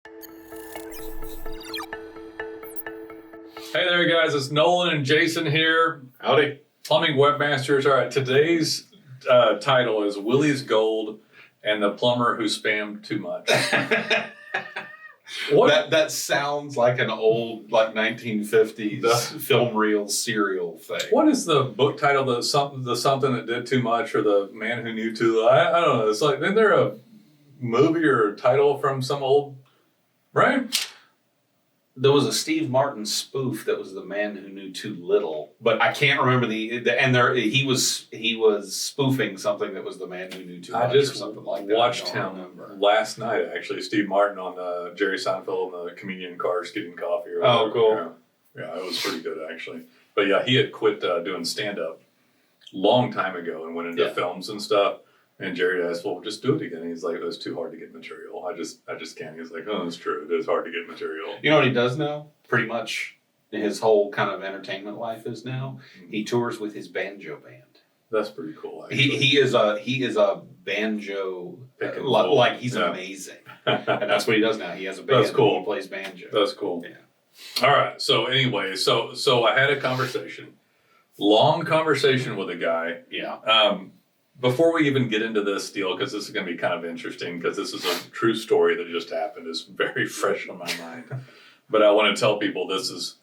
Hey there, guys. It's Nolen and Jason here. Howdy. Plumbing Webmasters. All right, today's title is Willie's Gold and the Plumber Who Spammed Too Much. That sounds like an old, 1950s film reel serial thing. What is the book title? The something that did too much, or the man who knew too little? I don't know. It's like, isn't there a movie or a title from some old, right? There was a Steve Martin spoof that was The Man Who Knew Too Little, but I can't remember he was spoofing something that was The Man Who Knew Too Much or something like that. Watched him last night, actually. Steve Martin on Jerry Seinfeld in the comedian cars getting coffee. Or oh, cool. Yeah, it was pretty good, actually. But yeah, he had quit doing stand-up long time ago and went into films and stuff. And Jerry asked, well, just do it again. And he's like, it's too hard to get material. I just can't. He's like, oh, it's true. It is hard to get material. You know what he does now? Pretty much his whole kind of entertainment life is now. Mm-hmm. He tours with his banjo band. That's pretty cool, actually. He is a banjo, he's amazing. And that's what he does now. He has a band. That's cool. He plays banjo. That's cool. Yeah. All right. So anyway, so I had a long conversation with a guy. Yeah. Before we even get into this deal, because this is going to be kind of interesting, because this is a true story that just happened. It's very fresh on my mind. But I want to tell people this is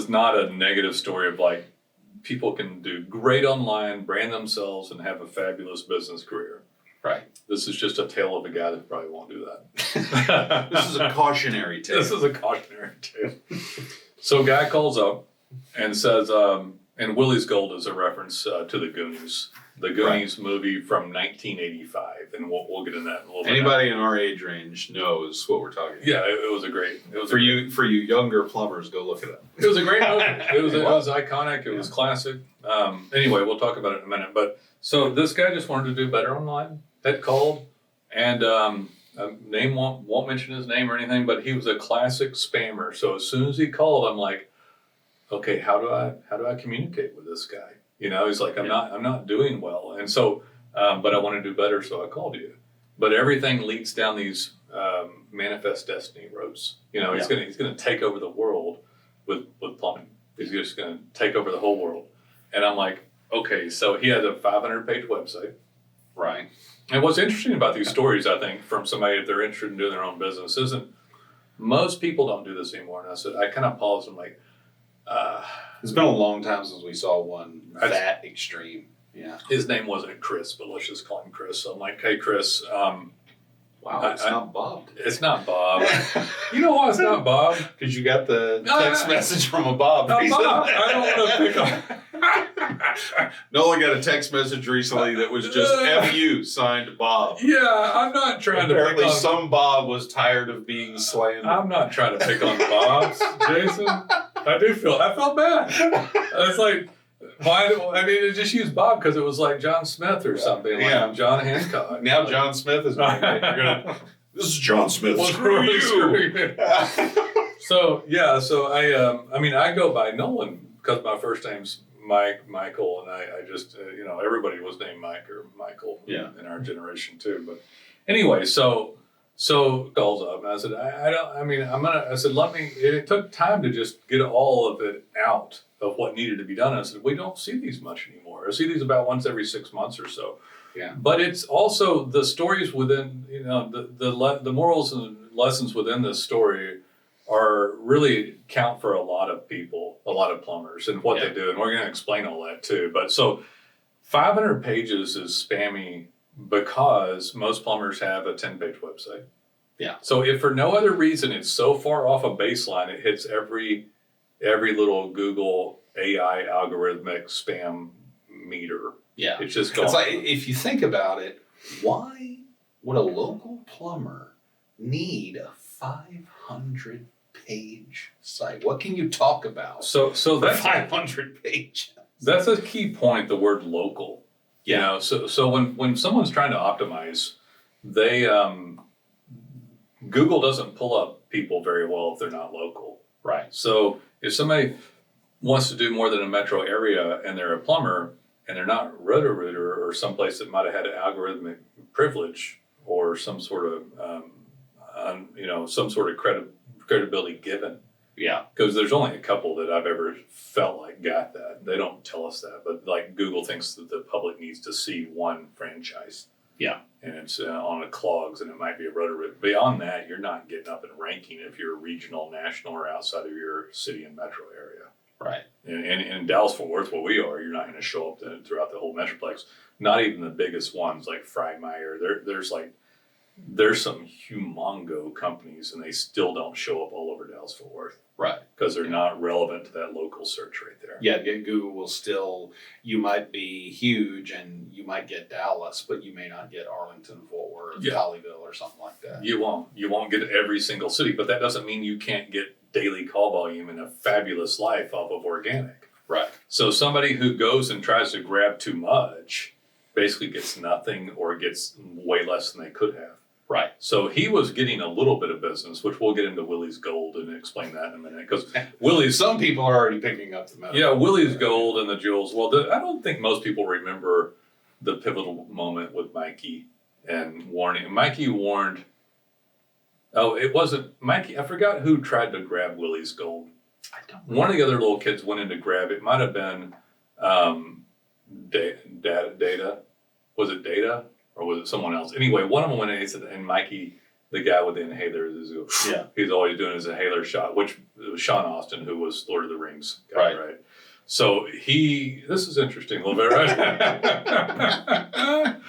not a negative story of like people can do great online, brand themselves, and have a fabulous business career. Right. This is just a tale of a guy that probably won't do that. This is a cautionary tale. This is a cautionary tale. So a guy calls up and says, and Willie's Gold is a reference to the Goonies. The Goonies movie from 1985, and we'll get into that in a little bit. Anybody in our age range knows what we're talking about. Yeah, it was a great. It was for you younger plumbers, go look it up. It was a great movie. It was iconic. It was classic. Anyway, we'll talk about it in a minute. But so this guy just wanted to do better online. Had called, and name won't mention his name or anything, but he was a classic spammer. So as soon as he called, I'm like, okay, how do I communicate with this guy? You know, he's like, I'm not doing well. And so, but I want to do better. So I called you, but everything leads down these, manifest destiny roads. You know, he's going to take over the world with plumbing. He's just going to take over the whole world. And I'm like, okay, so he has a 500-page website. Right. And what's interesting about these stories, I think, from somebody, if they're interested in doing their own business, isn't most people don't do this anymore. And I said, I kind of paused and like, it's been a long time since we saw one that extreme. Yeah. His name wasn't Chris, but let's just call him Chris. So I'm like, hey, Chris. Wow, it's not Bob. It's not Bob. You know why it's not Bob? Because you got the text message from a Bob. No, Bob. I don't want to pick on. Nolan got a text message recently that was just F.U. signed Bob. Yeah, I'm not trying Apparently to pick on. Some Bob was tired of being slandered. I'm not trying to pick on Bobs, Jason. I felt bad. It's like, just use Bob because it was like John Smith or something, like John Hancock. Now John Smith is this is John Smith. Well, screw you. So I go by Nolen because my first name's Michael, and I just everybody was named Mike or Michael in our generation too. But anyway, so calls up and I said, it took time to just get all of it out of what needed to be done. And I said, we don't see these much anymore. I see these about once every 6 months or so. Yeah. But it's also the stories within, the morals and lessons within this story are really count for a lot of people, a lot of plumbers and what they do. And we're going to explain all that too. But so 500 pages is spammy because most plumbers have a 10-page website. Yeah. So if for no other reason it's so far off a baseline, it hits every little Google AI algorithmic spam meter. Yeah. It's just going. It's like, if you think about it, why would a local plumber need a 500-page site? What can you talk about? So that's 500 pages. That's a key point. The word local. Yeah. So when someone's trying to optimize, they Google doesn't pull up people very well if they're not local. Right. So if somebody wants to do more than a metro area and they're a plumber and they're not Roto-Rooter or someplace that might have had an algorithmic privilege or some sort of some sort of credibility given. Yeah. Because there's only a couple that I've ever felt like got that. They don't tell us that, but like Google thinks that the public needs to see one franchise. Yeah. And it's on a clogs, and it might be a Roto-Rip. Beyond that, you're not getting up in ranking if you're regional, national, or outside of your city and metro area. Right. And in Dallas-Fort Worth, where we are, you're not going to show up throughout the whole metroplex. Not even the biggest ones like Freimeyer. There's some humongo companies, and they still don't show up all over Dallas-Fort Worth. Right. Because they're not relevant to that local search right there. Yeah, Google will still, you might be huge and you might get Dallas, but you may not get Arlington, Fort Worth, Colleyville, or something like that. You won't get every single city, but that doesn't mean you can't get daily call volume and a fabulous life off of organic. Right. So somebody who goes and tries to grab too much basically gets nothing or gets way less than they could have. Right. So he was getting a little bit of business, which we'll get into Willie's Gold and explain that in a minute. Because Willie's... Some people are already picking up the metaphor. Yeah, Willie's Gold and the jewels. Well, I don't think most people remember the pivotal moment with Mikey and warning. Mikey warned... Oh, it wasn't Mikey. I forgot who tried to grab Willie's Gold. I don't know. One of the other little kids went in to grab it. It might have been Data. Was it Data? Or was it someone else? Anyway, one of them went in and said, and Mikey, the guy with the inhaler, he's always doing his inhaler shot, which was Sean Austin, who was Lord of the Rings guy, right? So this is interesting a little bit, right?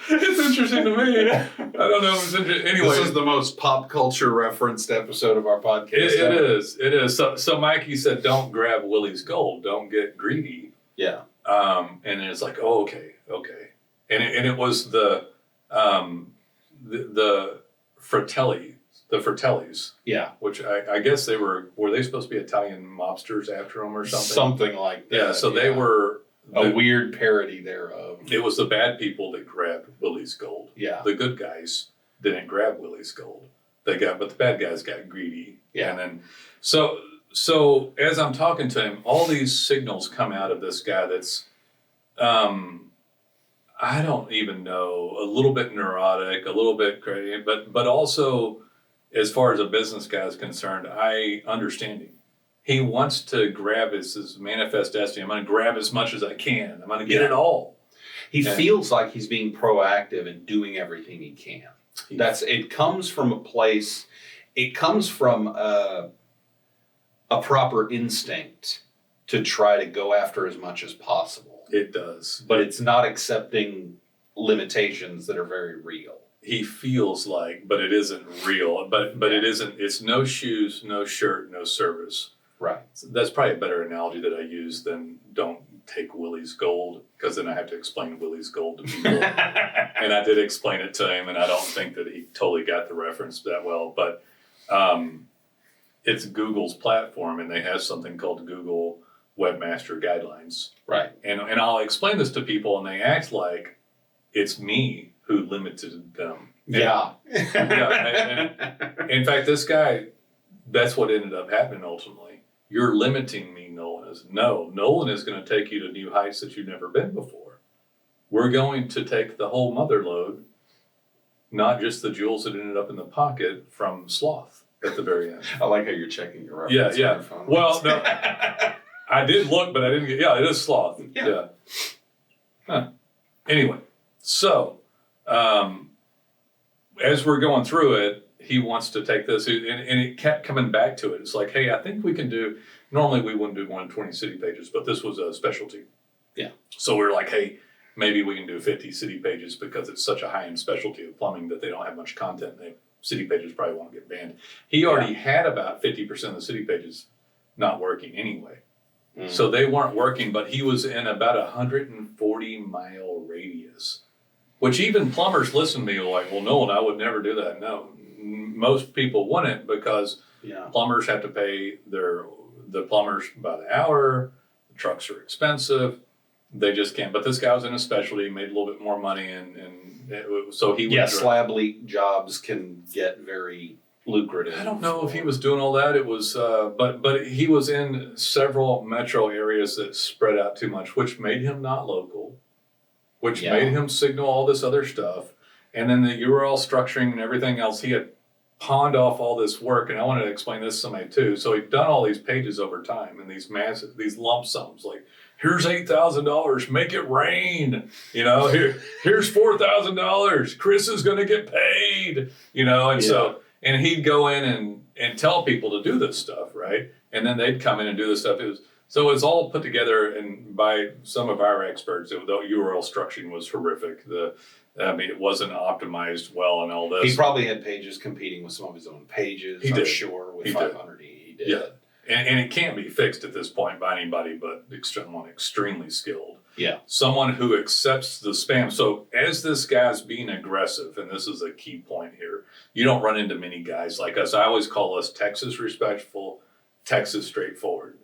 It's interesting to me. I don't know if it's interesting. Anyway. This is the most pop culture referenced episode of our podcast. It is. So Mikey said, don't grab Willie's Gold. Don't get greedy. Yeah. And it's like, oh, okay. And it was the Fratellis. Yeah. Which I guess were they supposed to be Italian mobsters after them or something? Something like that. Yeah, so they were... A weird parody thereof. It was the bad people that grabbed Willie's Gold. Yeah. The good guys didn't grab Willie's Gold. But the bad guys got greedy. Yeah. And then... So as I'm talking to him, all these signals come out of this guy that's... I don't even know, a little bit neurotic, a little bit crazy, but also, as far as a business guy is concerned, I understand him. He wants to grab his manifest destiny. I'm going to grab as much as I can. I'm going to get it all. He feels like he's being proactive and doing everything he can. It comes from a place, it comes from a proper instinct to try to go after as much as possible. It does. But it's not accepting limitations that are very real. He feels like, but it isn't real. But it isn't. It's no shoes, no shirt, no service. Right. So that's probably a better analogy that I use than don't take Willie's Gold, because then I have to explain Willie's Gold to people. And I did explain it to him, and I don't think that he totally got the reference that well. But it's Google's platform, and they have something called Google Webmaster Guidelines. Right. And I'll explain this to people, and they act like it's me who limited them. Yeah. And in fact, this guy, that's what ended up happening ultimately. You're limiting me, Nolen. Nolen is going to take you to new heights that you've never been before. We're going to take the whole mother load, not just the jewels that ended up in the pocket from Sloth at the very end. I like how you're checking your reference. Yeah. On your phone. Well, no. I did look, but I didn't get... Yeah, it is Sloth. Yeah. Huh. Anyway, so as we're going through it, he wants to take this, and it kept coming back to it. It's like, hey, I think we can do... Normally, we wouldn't do 120 city pages, but this was a specialty. Yeah. So we were like, hey, maybe we can do 50 city pages because it's such a high-end specialty of plumbing that they don't have much content. City pages probably won't get banned. He already had about 50% of the city pages not working anyway. So they weren't working, but he was in about 140-mile radius, which even plumbers listen to me like, well, Nolen, I would never do that. No, most people wouldn't, because plumbers have to pay the plumbers by the hour. The trucks are expensive. They just can't. But this guy was in a specialty, made a little bit more money, so he would... slab leak jobs can get very lucrative. I don't know if he was doing all that. It was, but he was in several metro areas that spread out too much, which made him not local, which made him signal all this other stuff. And then the URL structuring and everything else, he had pawned off all this work, and I wanted to explain this to somebody too. So he'd done all these pages over time and these these lump sums, like here's $8,000, make it rain. Here's $4,000. Chris is going to get paid. So he'd go in and tell people to do this stuff, right? And then they'd come in and do this stuff. It was all put together and by some of our experts. The URL structuring was horrific. It wasn't optimized well and all this. He probably had pages competing with some of his own pages. He did. Sure, with 500 he did. Yeah, and it can't be fixed at this point by anybody but someone extremely skilled. Yeah, someone who accepts the spam. So as this guy's being aggressive, and this is a key point here, you don't run into many guys like us. I always call us Texas respectful, Texas straightforward,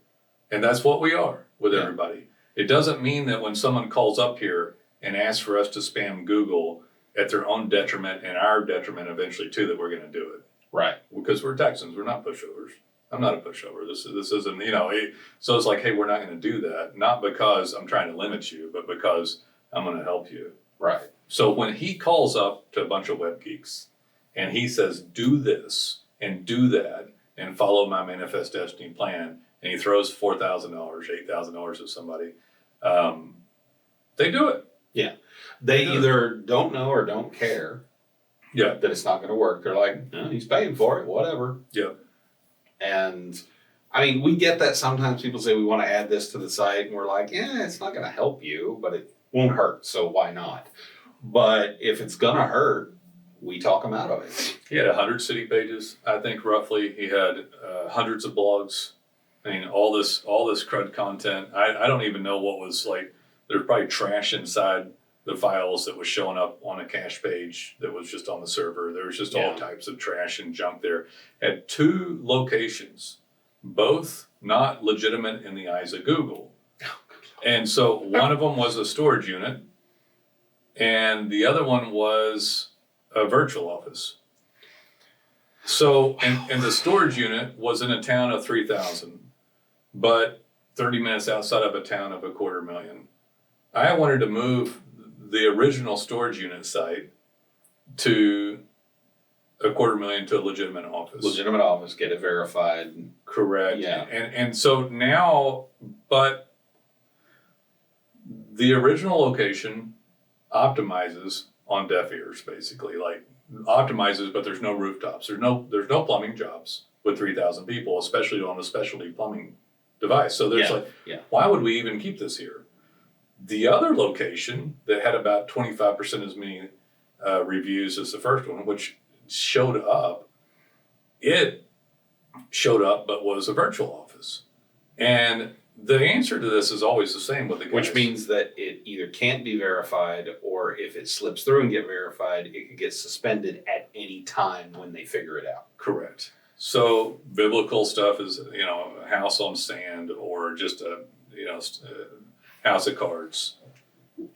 and that's what we are with everybody. It doesn't mean that when someone calls up here and asks for us to spam Google at their own detriment and our detriment eventually too, that we're going to do it. Right. Because we're Texans, we're not pushovers. I'm not a pushover. This isn't, so it's like, hey, we're not going to do that. Not because I'm trying to limit you, but because I'm going to help you. Right. So when he calls up to a bunch of web geeks and he says, do this and do that and follow my manifest destiny plan, and he throws $4,000, $8,000 at somebody, they do it. Yeah. They either don't know or don't care that it's not going to work. They're like, he's paying for it, whatever. Yeah. And I mean, we get that sometimes people say we want to add this to the site, and we're like, it's not going to help you, but it won't hurt, so why not? But if it's going to hurt, we talk them out of it. He had 100 city pages, I think, roughly. He had hundreds of blogs. I mean, all this crud content. I don't even know what was like. There's probably trash inside the files that was showing up on a cache page that was just on the server. There was just all types of trash and junk there. Had 2 locations, both not legitimate in the eyes of Google. And so one of them was a storage unit, and the other one was a virtual office. So, and the storage unit was in a town of 3,000, but 30 minutes outside of a town of 250,000. I wanted to move the original storage unit site to 250,000 to a legitimate office. Legitimate office, get it verified. Correct. Yeah. And so now, but the original location optimizes on deaf ears, basically. Like optimizes, but there's no rooftops. There's no plumbing jobs with 3,000 people, especially on a specialty plumbing device. So there's why would we even keep this here? The other location that had about 25% as many reviews as the first one, which showed up, but was a virtual office. And the answer to this is always the same with the guys. Which means that it either can't be verified, or if it slips through and get verified, it could get suspended at any time when they figure it out. Correct. So biblical stuff is, a house on sand or just a house of cards.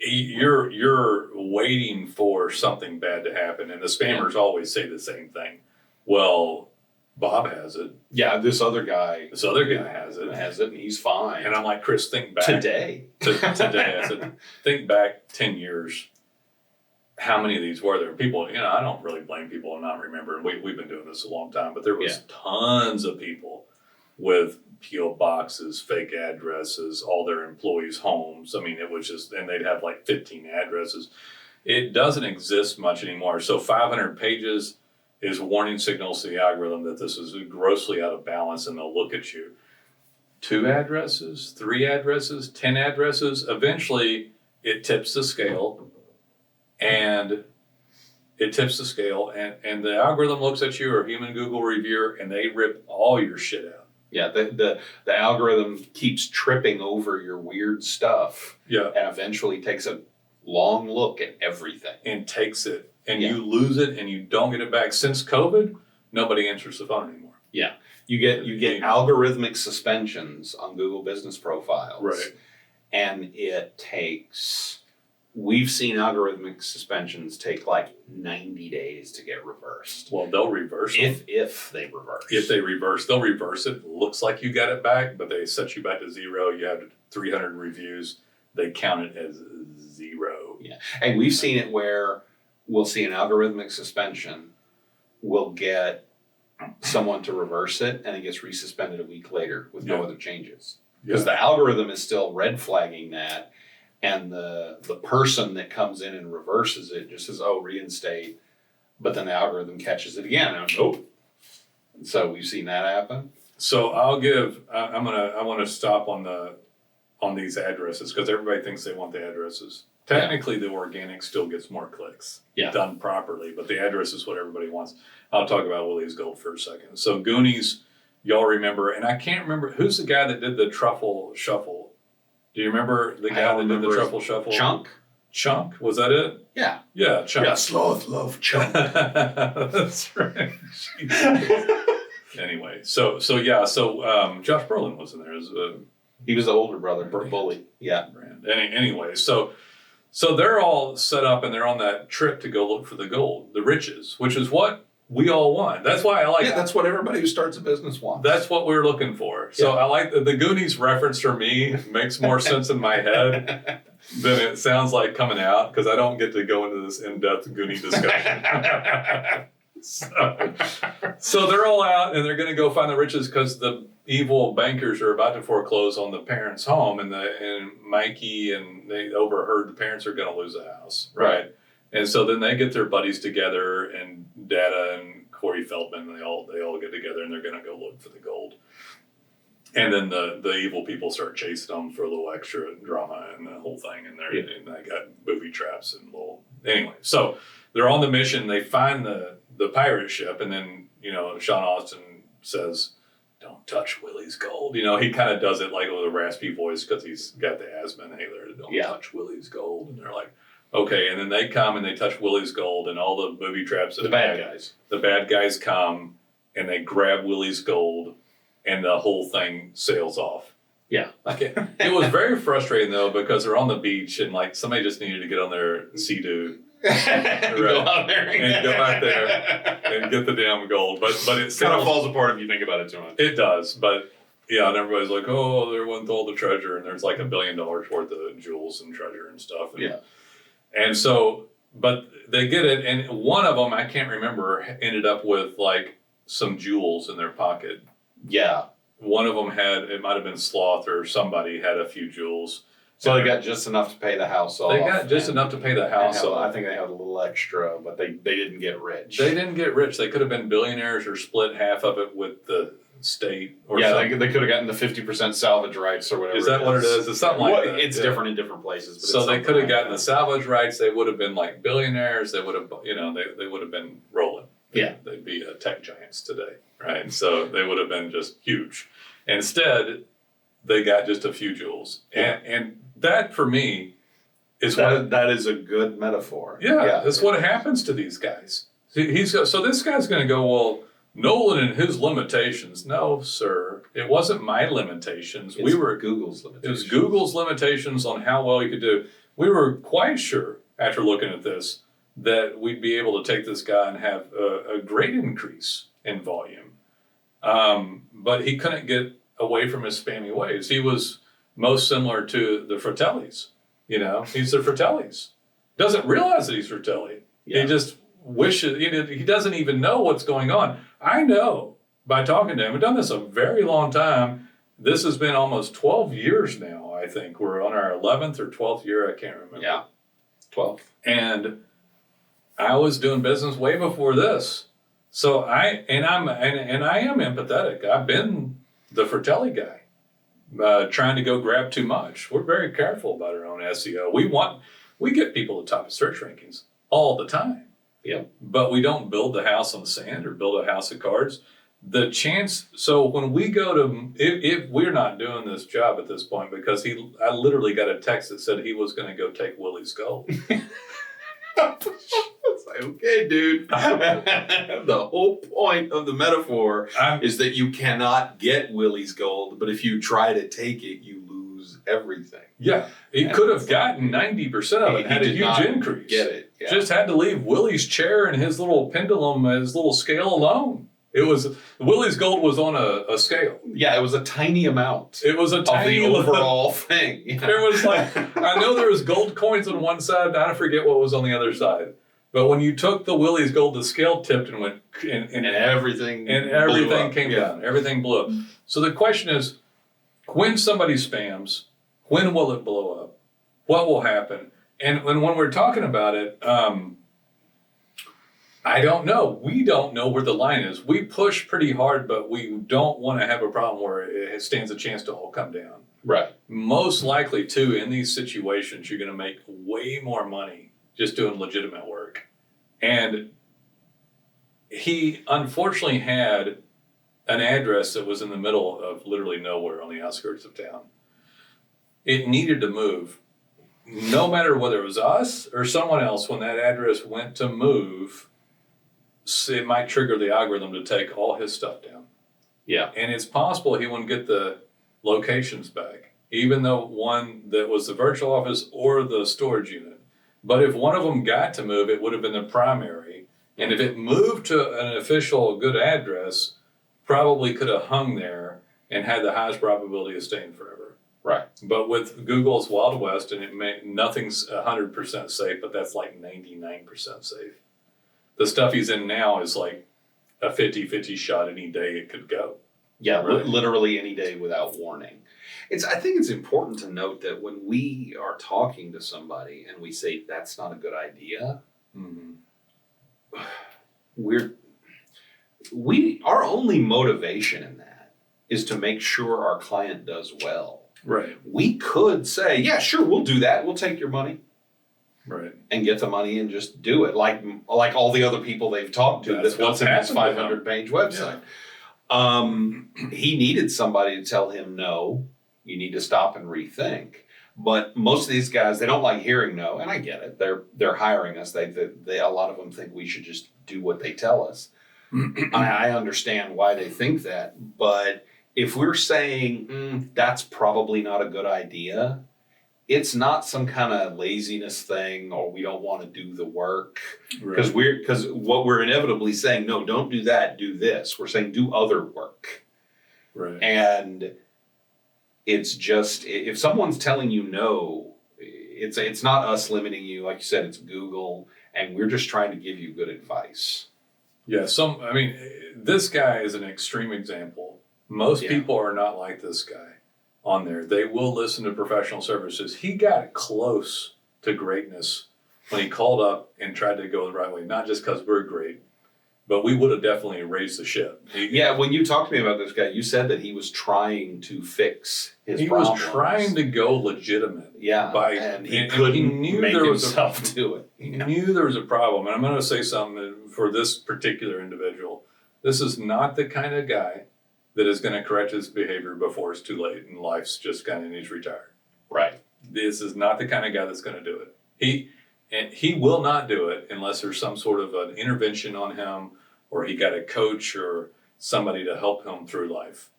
You're waiting for something bad to happen, and the spammers always say the same thing. Well, Bob has it. Yeah, this other guy has it. Has it, and he's fine. And I'm like, Chris, think back today. Today, I said, think back 10 years. How many of these were there? People, I don't really blame people on not remembering. We've been doing this a long time, but there was tons of people with P.O. boxes, fake addresses, all their employees' homes. I mean, it was just, and they'd have like 15 addresses. It doesn't exist much anymore. So 500 pages is warning signals to the algorithm that this is grossly out of balance, and they'll look at you. 2 addresses, 3 addresses, 10 addresses. Eventually, it tips the scale, and the algorithm looks at you, or a human Google reviewer, and they rip all your shit out. Yeah, the algorithm keeps tripping over your weird stuff. Yeah. And eventually takes a long look at everything. And takes it. And you lose it, and you don't get it back. Since COVID, nobody answers the phone anymore. Yeah. You get algorithmic suspensions on Google business profiles. Right. And we've seen algorithmic suspensions take like 90 days to get reversed. Well, they'll reverse it. If they reverse. If they reverse, they'll reverse it. Looks like you got it back, but they set you back to 0. You have 300 reviews. They count it as 0. Yeah. And we've seen it where we'll see an algorithmic suspension. We'll get someone to reverse it, and it gets resuspended a week later with no other changes. Yeah. Because the algorithm is still red flagging that, and the person that comes in and reverses it just says, "Oh, reinstate," but then the algorithm catches it again. And nope. So we've seen that happen. So I want to stop on these addresses because everybody thinks they want the addresses. Technically, the organic still gets more clicks done properly, but the address is what everybody wants. I'll talk about Willie's Gold for a second. So Goonies, y'all remember, and I can't remember, who's the guy that did the truffle shuffle? Do you remember the guy that did the truffle shuffle? Chunk, was that it? Yeah. Yeah, Chunk. Yeah, sloth love Chunk. That's right. Anyway, so Josh Brolin was in there as he was the older brother, Bully. Yeah. Anyway, so they're all set up and they're on that trip to go look for the gold, the riches, which is what we all want. That's why I like. Yeah, that's what everybody who starts a business wants. That's what we're looking for. So I like the Goonies reference for me makes more sense in my head than it sounds like coming out because I don't get to go into this in-depth Goonie discussion. So they're all out and they're going to go find the riches because the evil bankers are about to foreclose on the parents' home, and Mikey and they overheard the parents are going to lose the house, right? And so then they get their buddies together, and Data and Corey Feldman, they all get together and they're going to go look for the gold. And then the evil people start chasing them for a little extra drama and the whole thing, and and they got booby traps and anyway. So they're on the mission. They find the pirate ship, and then Sean Austin says, "Don't touch Willie's gold." He kind of does it like with a raspy voice because he's got the asthma inhaler. Don't touch Willie's gold, and they're like, okay. And then they come and they touch Willie's gold, and all the booby traps. The bad guys come and they grab Willie's gold, and the whole thing sails off. Yeah. It was very frustrating though because they're on the beach and like somebody just needed to get on their Sea-Doo. Go out there and go out there and get the damn gold, but it kind of falls apart if you think about it too much. It does, but and everybody's like, "Oh, there went all the treasure," and there's like $1 billion worth of jewels and treasure and stuff. And so, but they get it, and one of them I can't remember ended up with like some jewels in their pocket. Yeah, one of them it might have been Sloth or somebody had a few jewels. So they got just enough to pay the house off. They got just enough to pay the house off. I think they had a little extra, but they didn't get rich. They didn't get rich. They could have been billionaires or split half of it with the state. Or something. They could have gotten the 50% salvage rights or whatever. Is that what it is? It's something like that. It's different in different places. But so they could have gotten the salvage rights. They would have been like billionaires. They would have, they would have been rolling. They'd be tech giants today, right? So they would have been just huge. Instead, they got just a few jewels, and that for me is that is a good metaphor. Yeah, that's what happens to these guys. So this guy's going to go, well, Nolen and his limitations. No, sir, it wasn't my limitations. It was Google's limitations. It was Google's limitations on how well you could do. We were quite sure after looking at this that we'd be able to take this guy and have a great increase in volume, but he couldn't get away from his spammy ways. He was most similar to the Fratellis. He's the Fratellis. Doesn't realize that he's Fratelli. He just wishes, he doesn't even know what's going on. I know by talking to him. We've done this a very long time. This has been almost 12 years now, I think. We're on our 11th or 12th year. I can't remember. Yeah, 12th. And I was doing business way before this. So I am empathetic. I've been the Fratelli guy, trying to go grab too much. We're very careful about our own SEO. We get people at the top of search rankings all the time. Yeah. But we don't build the house on the sand or build a house of cards. So when we go to, if we're not doing this job at this point, because I literally got a text that said he was going to go take Willie's gold. It's like, okay, dude. The whole point of the metaphor is that you cannot get Willie's gold, but if you try to take it, you lose everything. Yeah, he could have gotten 90% of it, had a huge increase. Get it? Yeah. Just had to leave Willie's chair and his little pendulum, his little scale alone. Willie's gold was on a scale. Yeah, it was a tiny amount. It was a tiny of the overall thing. Yeah. There was I know there was gold coins on one side, I forget what was on the other side. But when you took the Willie's gold, the scale tipped and went, and everything came down. Everything blew up. So the question is, when somebody spams, when will it blow up? What will happen? And when we're talking about it, I don't know. We don't know where the line is. We push pretty hard, but we don't want to have a problem where it stands a chance to all come down. Right. Most likely, too, in these situations, you're going to make way more money just doing legitimate work. And he unfortunately had an address that was in the middle of literally nowhere on the outskirts of town. It needed to move. No matter whether it was us or someone else, when that address went to move, it might trigger the algorithm to take all his stuff down. Yeah. And it's possible he wouldn't get the locations back, even though one that was the virtual office or the storage unit. But if one of them got to move, it would have been the primary. And if it moved to an official good address, probably could have hung there and had the highest probability of staying forever. Right. But with Google's Wild West, and nothing's 100% safe, but that's like 99% safe. The stuff he's in now is like a 50-50 shot any day it could go. Yeah, right. Literally any day without warning. I think it's important to note that when we are talking to somebody and we say that's not a good idea, our only motivation in that is to make sure our client does well. Right. We could say, yeah, sure, we'll do that. We'll take your money. Right. And get the money and just do it. Like all the other people they've talked to that built this 500-page website. Yeah. He needed somebody to tell him, no, you need to stop and rethink. But most of these guys, they don't like hearing no, and I get it. They're hiring us. They a lot of them think we should just do what they tell us. I understand why they think that, but if we're saying that's probably not a good idea, it's not some kind of laziness thing or we don't want to do the work. Because what we're inevitably saying, no, don't do that, do this. We're saying do other work. Right. And it's just, if someone's telling you no, it's not us limiting you. Like you said, it's Google, and we're just trying to give you good advice. Yeah, this guy is an extreme example. Most people are not like this guy on there. They will listen to professional services. He got close to greatness when he called up and tried to go the right way, not just because we're great, but we would have definitely raised the ship. When you talked to me about this guy, you said that he was trying to fix his problems. He was trying to go legitimate. Yeah, and he couldn't make himself do it. He knew there was a problem. And I'm going to say something for this particular individual. This is not the kind of guy that is going to correct his behavior before it's too late and life's just kind of needs retired. Right. This is not the kind of guy that's going to do it. He will not do it unless there's some sort of an intervention on him, or he got a coach or somebody to help him through life.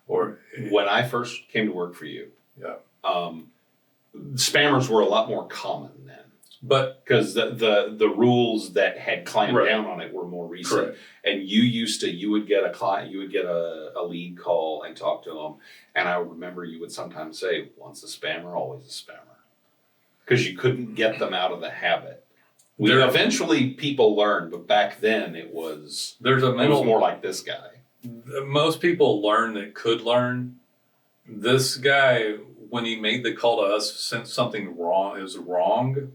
Or when I first came to work for you, spammers were a lot more common then. But because the rules that had clamped down on it were more recent. Correct. And you would get a client, you would get a lead call and talk to them. And I remember you would sometimes say, once a spammer, always a spammer. Because you couldn't get them out of the habit. Eventually people learned, but back then it was more like this guy. Most people learn that could learn. This guy, when he made the call to us, sent something wrong, is wrong,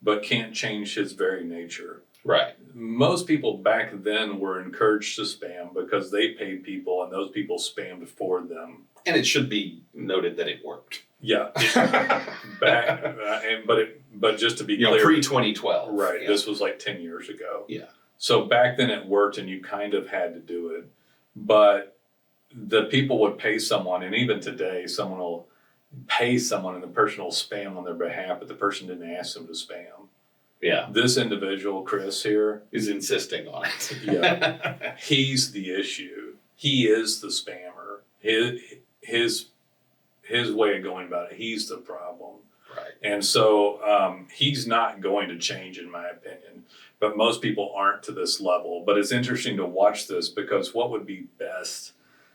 but can't change his very nature. Right. Most people back then were encouraged to spam because they paid people and those people spammed for them. And it should be noted that it worked. Yeah. But just to be clear, pre-2012. Right. Yeah. This was like 10 years ago. Yeah. So back then it worked and you kind of had to do it. But the people would pay someone, and even today someone will pay someone and the person will spam on their behalf, but the person didn't ask them to spam. Yeah. This individual, Chris here, is insisting on it. Yeah. He's the issue. He is the spammer. His way of going about it, he's the problem. Right. And so he's not going to change, in my opinion. But most people aren't to this level. But it's interesting to watch this, because what would be best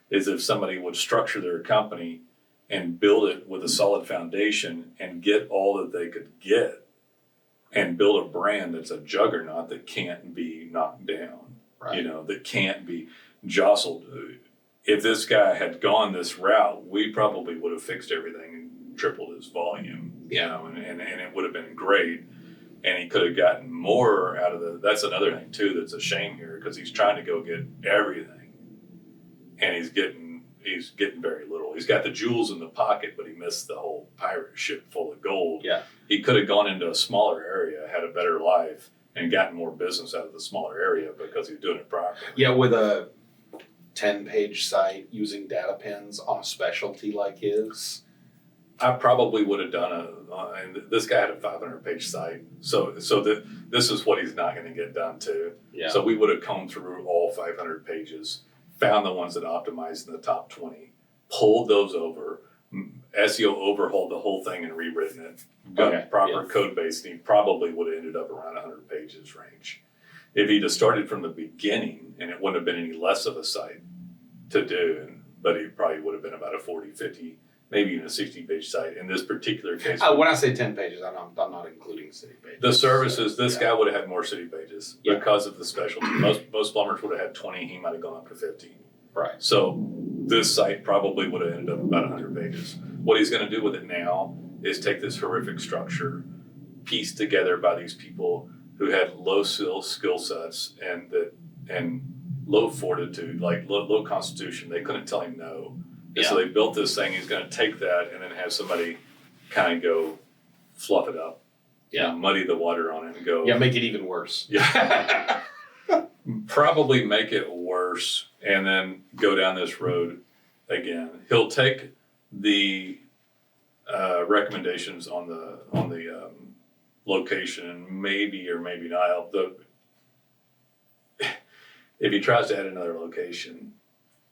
is if somebody would structure their company and build it with a solid foundation and get all that they could get. and build a brand that's a juggernaut that can't be knocked down, Right. That can't be jostled. If this guy had gone this route, we probably would have fixed everything and tripled his volume, and it would have been great. And he could have gotten more out of that's another thing too that's a shame here, because he's trying to go get everything, and he's getting very little. He's got the jewels in the pocket, but he missed the whole pirate ship full of gold. Yeah. He could have gone into a smaller area, had a better life, and gotten more business out of the smaller area because he's doing it properly. Yeah, with a 10-page site using data pins on a specialty like his. I probably would have done and this guy had a 500-page site, so this is what he's not going to get done too. Yeah. So we would have combed through all 500 pages, found the ones that optimized in the top 20, pulled those over, SEO overhauled the whole thing and rewritten it, done proper code base, and he probably would have ended up around 100 pages range. If he'd have started from the beginning, and it wouldn't have been any less of a site to do, but he probably would have been about a 40, 50, maybe even a 60-page site. In this particular case, when I say 10 pages, I'm not including city pages. The services, this guy would have had more city pages because of the specialty. Most plumbers would have had 20. He might have gone up to 15. Right. So this site probably would have ended up about 100 pages. What he's going to do with it now is take this horrific structure, pieced together by these people who had low skill sets and low fortitude, like low constitution. They couldn't tell him no. And so they built this thing. He's going to take that and then have somebody kind of go fluff it up, muddy the water on it and go. Yeah, make it even worse. Yeah. Probably make it worse and then go down this road again. He'll take the recommendations on the location, maybe or maybe not. If he tries to add another location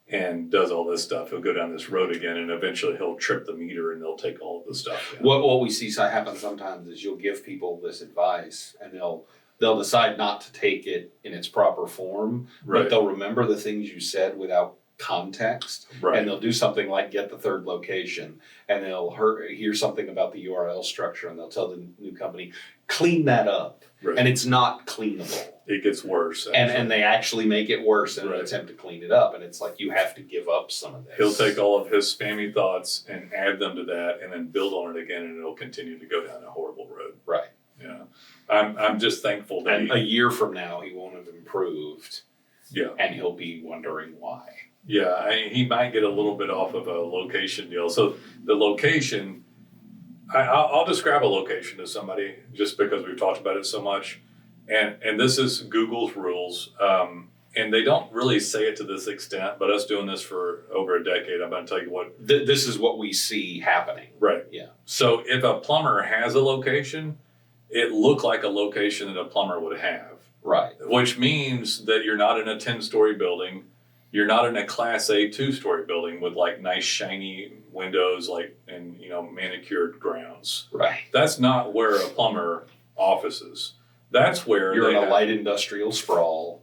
and does all this stuff, he'll go down this road again, and eventually he'll trip the meter, and they'll take all of the stuff down. What we see happen sometimes is you'll give people this advice, and they'll decide not to take it in its proper form, but they'll remember the things you said without context, and they'll do something like get the third location, and they'll hear something about the URL structure, and they'll tell the new company, clean that up, and it's not cleanable. It gets worse. And they actually make it worse in an attempt to clean it up, and it's like you have to give up some of this. He'll take all of his spammy thoughts and add them to that, and then build on it again, and it'll continue to go down a horrible road. Right. Yeah. I'm just thankful that a year from now he won't have improved. Yeah. And he'll be wondering why. Yeah, he might get a little bit off of a location deal. So the location, I'll describe a location to somebody just because we've talked about it so much. And this is Google's rules. And they don't really say it to this extent, but us doing this for over a decade, I'm going to tell you what. This is what we see happening. Right. Yeah. So if a plumber has a location, it looked like a location that a plumber would have. Right. Which means that you're not in a 10-story building. You're not in a Class A 2-story building with like nice shiny windows, and manicured grounds. Right. That's not where a plumber office is. That's where you're in a light industrial sprawl.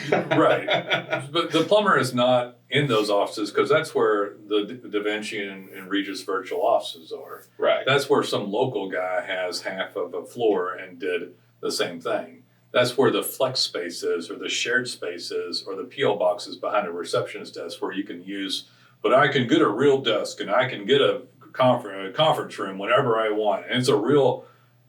Right. But the plumber is not in those offices because that's where the Da Vinci and Regis virtual offices are. Right. That's where some local guy has half of a floor and did the same thing. That's where the flex space is, or the shared space is, or the P.O. box is behind a receptionist desk where you can use, but I can get a real desk and I can get a conference room whenever I want. And it's a real,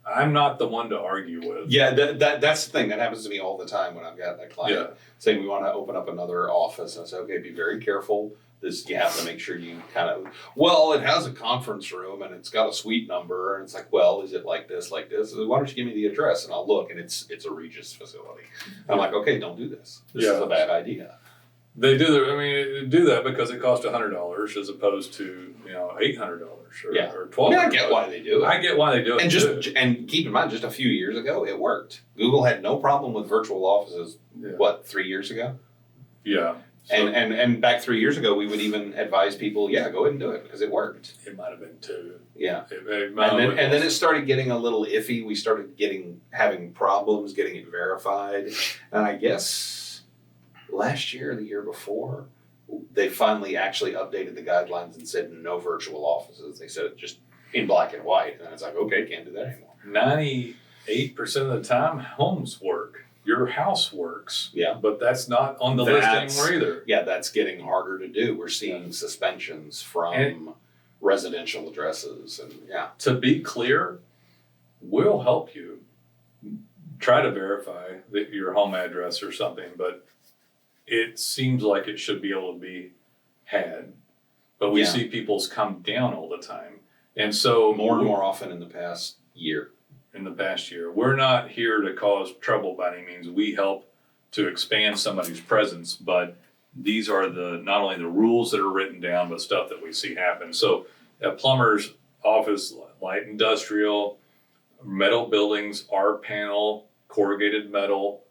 I'm not the one to argue with. Yeah, that's the thing. That happens to me all the time when I've got a client saying we want to open up another office. I say, okay, be very careful. You have to make sure you it has a conference room and it's got a suite number. And it's like, well, is it like this, like this? Why don't you give me the address? And I'll look, and it's a Regis facility. I'm like, okay, don't do this. This is a bad idea. They do that because it costs $100 as opposed to $800 or $1,200. I get why they do it. I get why they do it. And keep in mind, just a few years ago, it worked. Google had no problem with virtual offices. 3 years ago? Yeah. So, and back 3 years ago, we would even advise people, go ahead and do it because it worked. It might have been 2. Yeah. And then it started getting a little iffy. We started having problems getting it verified. And I guess last year or the year before, they finally actually updated the guidelines and said no virtual offices. They said it just in black and white. And it's like, okay, can't do that anymore. 8% of the time, homes work. Your house works. Yeah. But that's not on the listing anymore either. Yeah, that's getting harder to do. We're seeing suspensions from residential addresses. And to be clear, we'll help you try to verify that your home address or something, but it seems like it should be able to be had. But we see people's come down all the time. And so more and more often in the past year. We're not here to cause trouble by any means. We help to expand somebody's presence, but these are not only the rules that are written down, but stuff that we see happen. So at Plumber's office, light industrial, metal buildings, R panel, corrugated metal,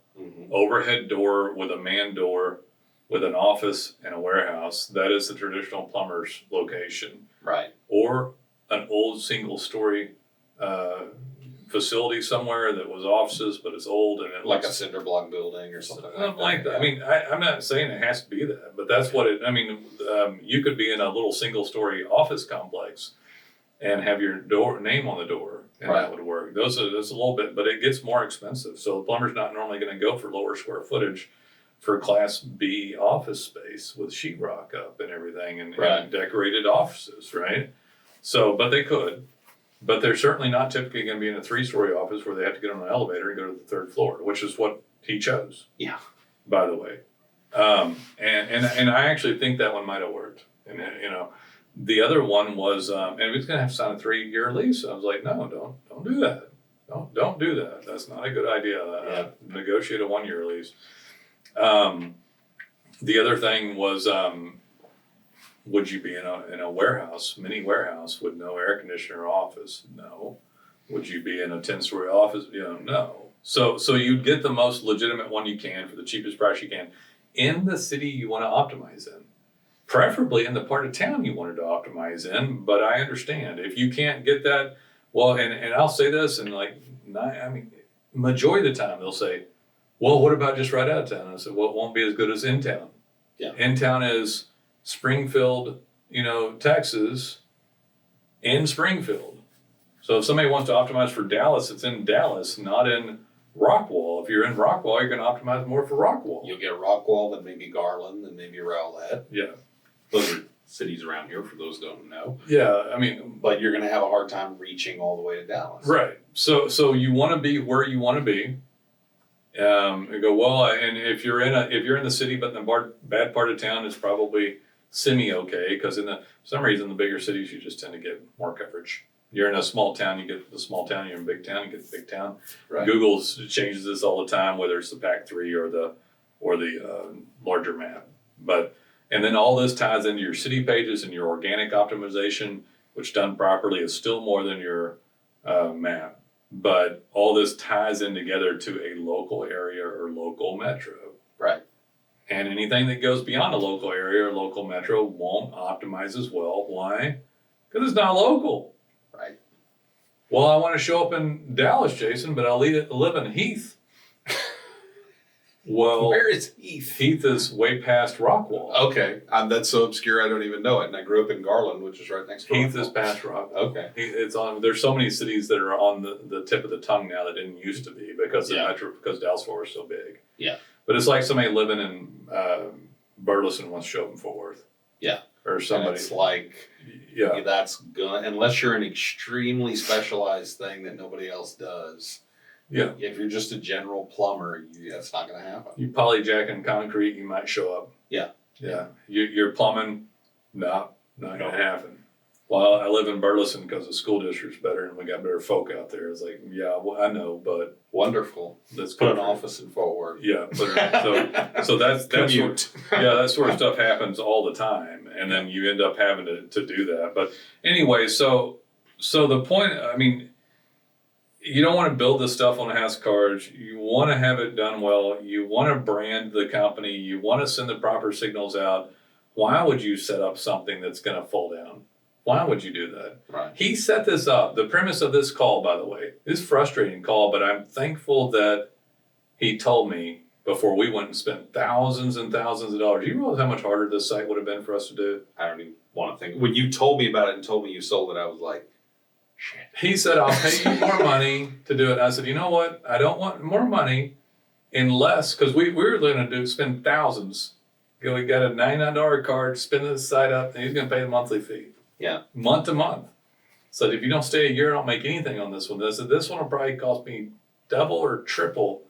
overhead door with a man door, with an office and a warehouse. That is the traditional plumber's location. Right. Or an old single story facility somewhere that was offices, but it's old and it like a cinder block building or something like that. I mean, I'm not saying it has to be that, but that's what you could be in a little single story office complex and have your name on the door, and that would work. That's a little bit, but it gets more expensive. So the plumber's not normally going to go for lower square footage for Class B office space with sheetrock up and everything and decorated offices, right? So, but they could. But they're certainly not typically going to be in a 3-story office where they have to get on an elevator and go to the 3rd floor, which is what he chose. Yeah. By the way, and I actually think that one might have worked. And the other one was, and he was going to have to sign a 3-year lease. I was like, no, don't do that. Don't do that. That's not a good idea. Negotiate a 1-year lease. The other thing was, would you be in a warehouse, mini warehouse with no air conditioner office? No. Would you be in a 10-story office? No. So you'd get the most legitimate one you can for the cheapest price you can in the city you want to optimize in. Preferably in the part of town you wanted to optimize in, but I understand if you can't get that. Well, and I'll say this, and majority of the time they'll say, well, what about just right out of town? And I said, well, it won't be as good as in town. Yeah. In town is Springfield, Texas, in Springfield. So if somebody wants to optimize for Dallas, it's in Dallas, not in Rockwall. If you're in Rockwall, you're going to optimize more for Rockwall. You'll get Rockwall, then maybe Garland, then maybe Rowlett. Yeah. Those are cities around here, for those who don't know. Yeah, but you're going to have a hard time reaching all the way to Dallas. Right. So you want to be where you want to be. You go, well, and if you're in the city, but in the bad part of town, it's probably semi-okay, because for some reason, the bigger cities, you just tend to get more coverage. You're in a small town, you get the small town. You're in a big town, you get the big town. Right. Google changes this all the time, whether it's the PAC3 or the larger map. And then all this ties into your city pages and your organic optimization, which done properly is still more than your map. But all this ties in together to a local area or local metro. Right. And anything that goes beyond a local area or local metro won't optimize as well. Why? Because it's not local. Right. Well, I want to show up in Dallas, Jason, but I live in Heath. Well, where is Heath? Heath is way past Rockwall. Okay, that's so obscure I don't even know it. And I grew up in Garland, which is right next to Heath Rockwall. is past Rockwall. Okay, it's on. There's so many cities that are on the tip of the tongue now that didn't used to be because Dallas Fort Worth is so big. Yeah, but it's like somebody living in Burleson wants to show up in Fort Worth. Yeah, or somebody. And it's like that's gonna, unless you're an extremely specialized thing that nobody else does. Yeah. If you're just a general plumber, that's not going to happen. You polyjacking concrete, you might show up. Yeah. Yeah. You're plumbing, not going to happen. Well, I live in Burleson because the school district's better and we got better folk out there. It's like, yeah, well, I know, but wonderful. Let's put an office in Fort Worth. Yeah. So that's that sort of stuff happens all the time, and then you end up having to do that. But anyway, so the point, you don't want to build this stuff on house cards. You want to have it done well. You want to brand the company. You want to send the proper signals out. Why would you set up something that's going to fall down? Why would you do that? Right. He set this up. The premise of this call, by the way, is a frustrating call, but I'm thankful that he told me before we went and spent thousands and thousands of dollars. You realize how much harder this site would have been for us to do? I don't even want to think. When you told me about it and told me you sold it, I was like, He said, I'll pay you more money to do it. I said, you know what? I don't want more money unless, because we were going to spend thousands. We got a $99 card, spin the site up, and he's going to pay the monthly fee. Yeah. Month to month. So if you don't stay a year, I don't make anything on this one. I said, this one will probably cost me double or triple,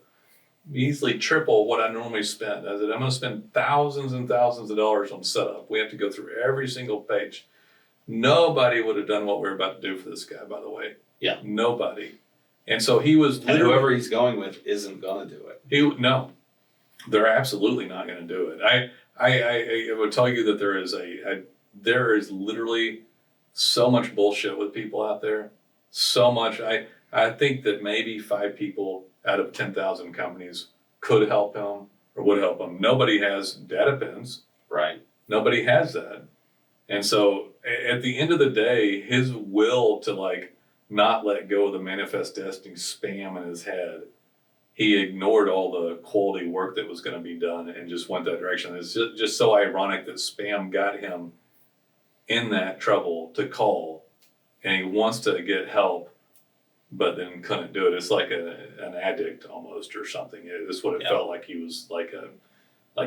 easily triple what I normally spend. I said, I'm going to spend thousands and thousands of dollars on setup. We have to go through every single page. Nobody would have done what we're about to do for this guy, by the way. Yeah. Nobody. And so he was and whoever he's going with isn't going to do it. No, they're absolutely not going to do it. I would tell you that there is literally so much bullshit with people out there. So much. I think that maybe 5 people out of 10,000 companies could help him or would help him. Nobody has data pins. Right. Nobody has that. And so at the end of the day, his will to not let go of the manifest destiny spam in his head, he ignored all the quality work that was going to be done and just went that direction. It's just so ironic that spam got him in that trouble to call, and he wants to get help, but then couldn't do it. It's like an addict almost or something. That's what it felt like. He was like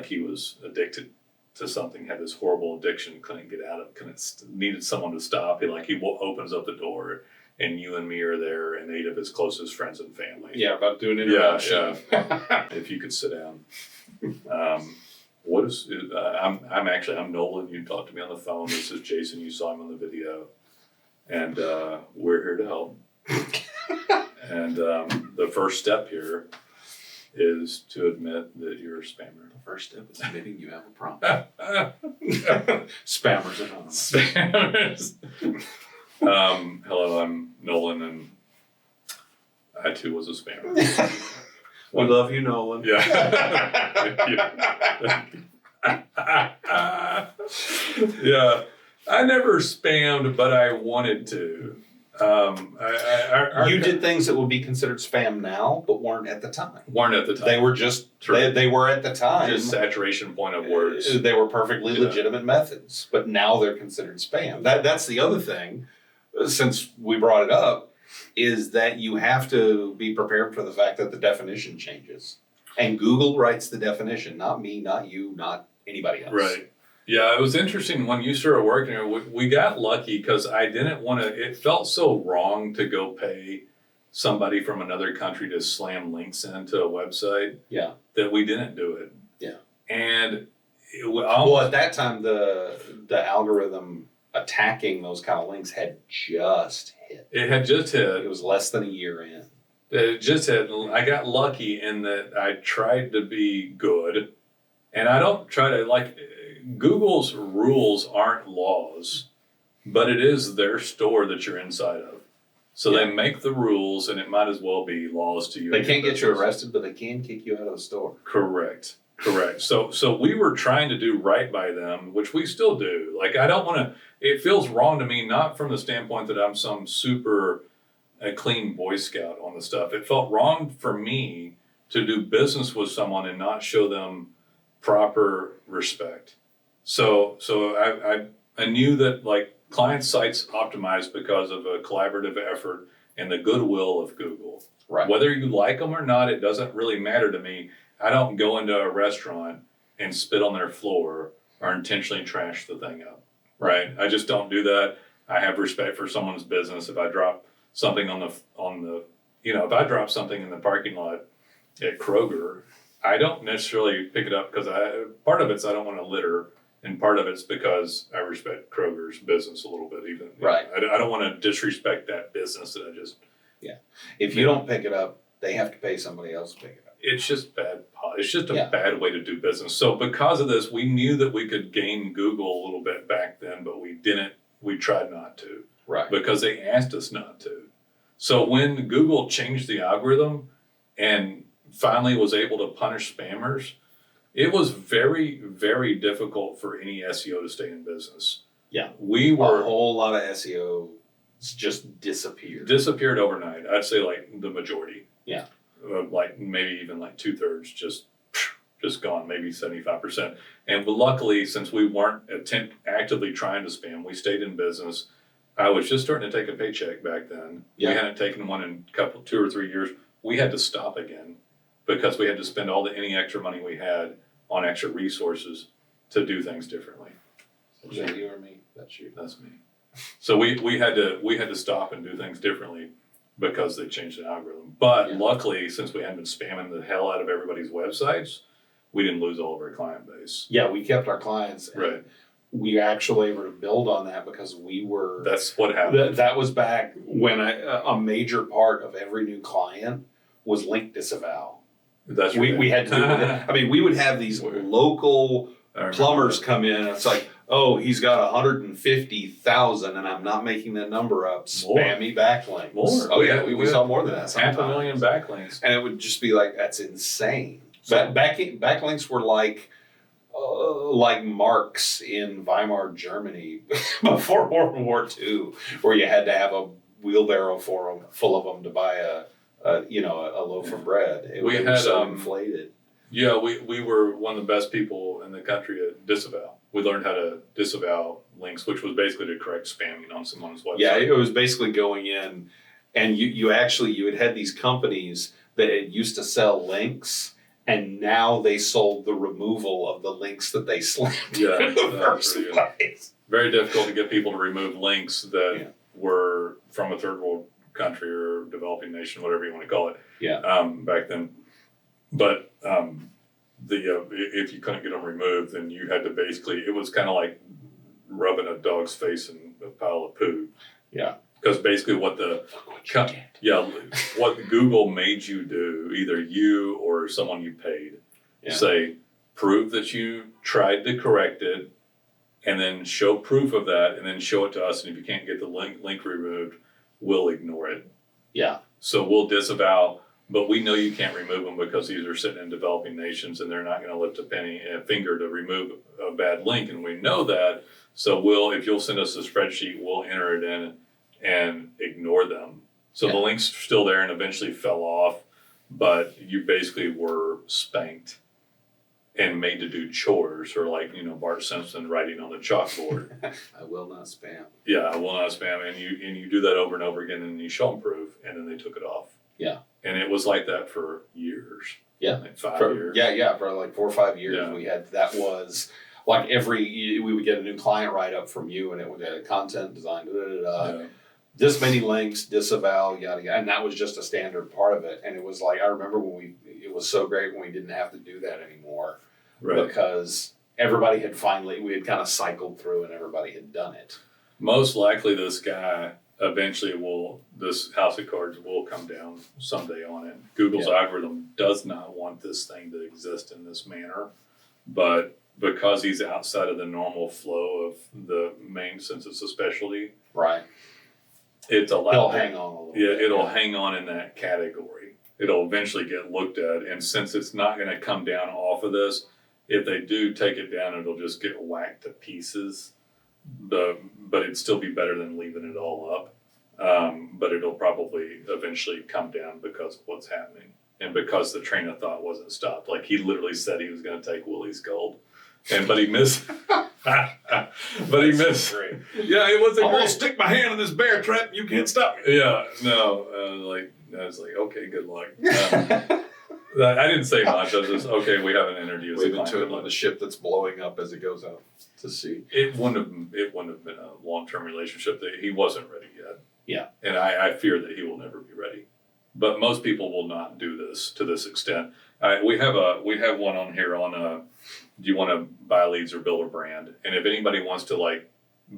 he was addicted to something, had this horrible addiction, couldn't get out of it, needed someone to stop. He opens up the door, and you and me are there, and 8 of his closest friends and family. Yeah, about doing an intervention. Yeah. If you could sit down. I'm Nolen. You talked to me on the phone. This is Jason. You saw him on the video, and we're here to help. And the first step here is to admit that you're a spammer. The first step is admitting you have a problem. Spammers Anonymous. Spammers. Hello, I'm Nolen, and I too was a spammer. We love you, Nolen. Yeah. Yeah. I never spammed, but I wanted to. You did things that would be considered spam now, but weren't at the time. They were just, they were at the time. Just saturation point of words. They were perfectly legitimate methods, but now they're considered spam. That's the other thing, since we brought it up, is that you have to be prepared for the fact that the definition changes. And Google writes the definition, not me, not you, not anybody else. Right. Yeah, it was interesting when you started working here. We got lucky because I didn't want to, it felt so wrong to go pay somebody from another country to slam links into a website. Yeah. That we didn't do it. Yeah. And at that time, the algorithm attacking those kind of links had just hit. It had just hit. It was less than a year in. It just hit. I got lucky in that I tried to be good. And I don't try to, Google's rules aren't laws, but it is their store that you're inside of. So they make the rules, and it might as well be laws to you. They can't get you arrested, but they can kick you out of the store. Correct. So we were trying to do right by them, which we still do. I don't want to, it feels wrong to me, not from the standpoint that I'm some super clean Boy Scout on the stuff. It felt wrong for me to do business with someone and not show them proper respect. So I knew that client sites optimized because of a collaborative effort and the goodwill of Google. Right. Whether you like them or not, it doesn't really matter to me. I don't go into a restaurant and spit on their floor or intentionally trash the thing up. Right. I just don't do that. I have respect for someone's business. If I drop something if I drop something in the parking lot at Kroger, I don't necessarily pick it up because part of it's I don't want to litter, and part of it's because I respect Kroger's business a little bit. Even right, I don't want to disrespect that business that I just. Yeah, if you don't pick it up, they have to pay somebody else to pick it up. It's just bad. It's just a bad way to do business. So because of this, we knew that we could gain Google a little bit back then, but we didn't. We tried not to. Right. Because they asked us not to. So when Google changed the algorithm and finally was able to punish spammers, it was very, very difficult for any SEO to stay in business. Yeah. A whole lot of SEO just disappeared overnight. I'd say the majority. Yeah. Maybe even 2/3 just gone, maybe 75%. And luckily, since we weren't actively trying to spam, we stayed in business. I was just starting to take a paycheck back then. Yeah. We hadn't taken one in 2 or 3 years. We had to stop again because we had to spend any extra money we had on extra resources to do things differently. Is that you or me? That's you. That's me. So we had to stop and do things differently because they changed the algorithm. But luckily, since we hadn't been spamming the hell out of everybody's websites, we didn't lose all of our client base. Yeah, we kept our clients. Right. We actually were able to build on that because we were. That's what happened. That was back when a major part of every new client was link disavow. That's we had to do with it. I mean, we would have these local plumbers come in, and it's like, oh, he's got 150,000, and I'm not making that number up. Spammy backlinks. More. Oh yeah, we saw more than that. Sometimes. 500,000 backlinks, and it would just be like, that's insane. Backlinks were like marks in Weimar Germany before World War II, where you had to have a wheelbarrow full of them to buy a loaf of bread. It was so inflated. Yeah, we were one of the best people in the country at disavow. We learned how to disavow links, which was basically to correct spamming on someone's website. Yeah, it was basically going in, and you had these companies that had used to sell links. And now they sold the removal of the links that they slammed in the first place. Very difficult to get people to remove links that were from a third world country or developing nation, whatever you want to call it. Yeah. Back then, but if you couldn't get them removed, then you had to it was kind of like rubbing a dog's face in a pile of poo. Yeah. Because basically what Google made you do, either you or someone you paid, say, prove that you tried to correct it, and then show proof of that, and then show it to us, and if you can't get the link removed, we'll ignore it. Yeah. So we'll disavow, but we know you can't remove them because these are sitting in developing nations, and they're not going to lift a finger to remove a bad link, and we know that, so if you'll send us a spreadsheet, we'll enter it in and ignore them. So the link's still there and eventually fell off, but you basically were spanked and made to do chores, or Bart Simpson writing on the chalkboard. I will not spam. Yeah, I will not spam, and you do that over and over again, and you show them proof, and then they took it off. Yeah, and it was like that for years. Yeah, like 5 years. Yeah, for like 4 or 5 years. Yeah. We had that was. Like we would get a new client write up from you, and it would have content design, this many links, disavow, yada yada, and that was just a standard part of it. And it was like, I remember it was so great when we didn't have to do that anymore, because everybody had we had kind of cycled through and everybody had done it. Most likely, this guy eventually this house of cards will come down someday on it. Google's algorithm does not want this thing to exist in this manner, but because he's outside of the normal flow of the main, since it's a specialty, right? It's allowed. He'll hang on a little bit. It'll hang on in that category. It'll eventually get looked at, and since it's not going to come down off of this, if they do take it down, it'll just get whacked to pieces. But it'd still be better than leaving it all up. But it'll probably eventually come down because of what's happening, and because the train of thought wasn't stopped. Like, he literally said he was going to take Willie's gold. But he missed. But he missed. Great. Yeah, it was. I'm gonna stick my hand in this bear trap. You can't stop me. Yeah, no. I was like, okay, good luck. I didn't say much. I was just, okay, we have an interview. Wave into it on a ship that's blowing up as it goes out to sea. It wouldn't have been a long-term relationship. That he wasn't ready yet. Yeah, and I fear that he will never be ready. But most people will not do this to this extent. We have one on here on do you want to buy leads or build a brand? And if anybody wants to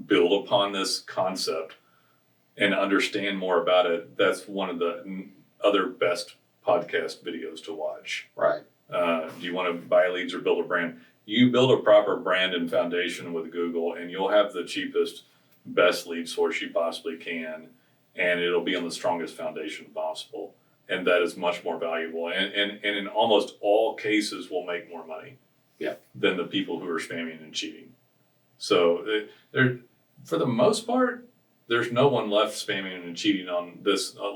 build upon this concept and understand more about it, that's one of the other best podcast videos to watch. Right. Do you want to buy leads or build a brand? You build a proper brand and foundation with Google, and you'll have the cheapest, best lead source you possibly can, and it'll be on the strongest foundation possible. And that is much more valuable, and in almost all cases will make more money than the people who are spamming and cheating. So for the most part, there's no one left spamming and cheating on this on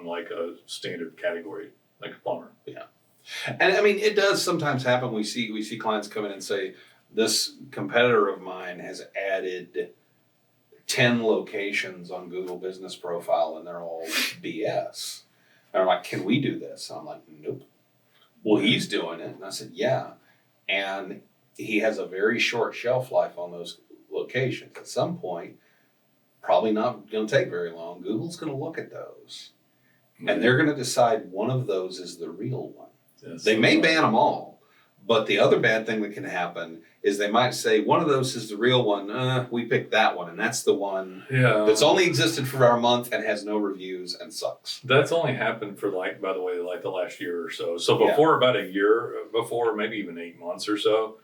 like a standard category, like a plumber. Yeah. And I mean, it does sometimes happen. We see clients come in and say, this competitor of mine has added 10 locations on Google Business Profile and they're all BS. And I'm like, can we do this? And I'm like, nope. Well, he's doing it. And I said, yeah. And he has a very short shelf life on those locations. At some point, probably not going to take very long, Google's going to look at those. And they're going to decide one of those is the real one. They may ban them all. But the other bad thing that can happen is they might say, one of those is the real one. We picked that one, and that's the one that's only existed for our month and has no reviews and sucks. That's only happened for, by the way, the last year or so. So before about a year, before maybe even 8 months or so,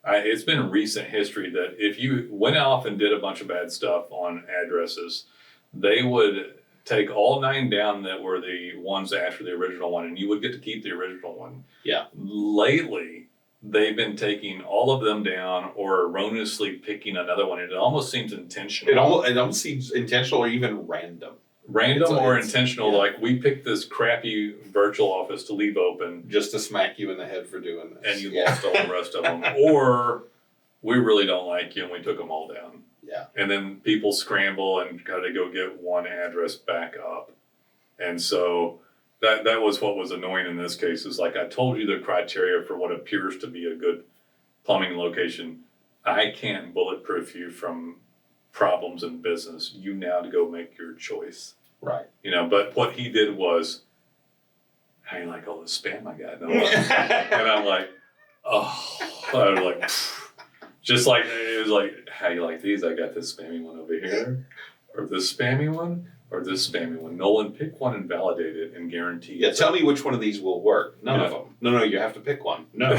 it's been recent history that if you went off and did a bunch of bad stuff on addresses, they would take all 9 down that were the ones after the original one, and you would get to keep the original one. Yeah. Lately, they've been taking all of them down or erroneously picking another one. It almost seems intentional. It almost seems intentional or even random. Random or intentional, like we picked this crappy virtual office to leave open. Just to smack you in the head for doing this. And you lost all the rest of them. Or we really don't like you and we took them all down. Yeah. And then people scramble and got to go get one address back up. And so that was what was annoying in this case, is like I told you the criteria for what appears to be a good plumbing location. I can't bulletproof you from problems in business. You now to go make your choice. Right. But what he did was, how you like all the spam I got? And I'm like, oh, I was like, just like, it was like, how you like these? I got this spammy one over here, or this spammy one, or this spammy one. Nolen, pick one and validate it and guarantee. Yeah, tell me which one of these will work. None of them. No, you have to pick one. No.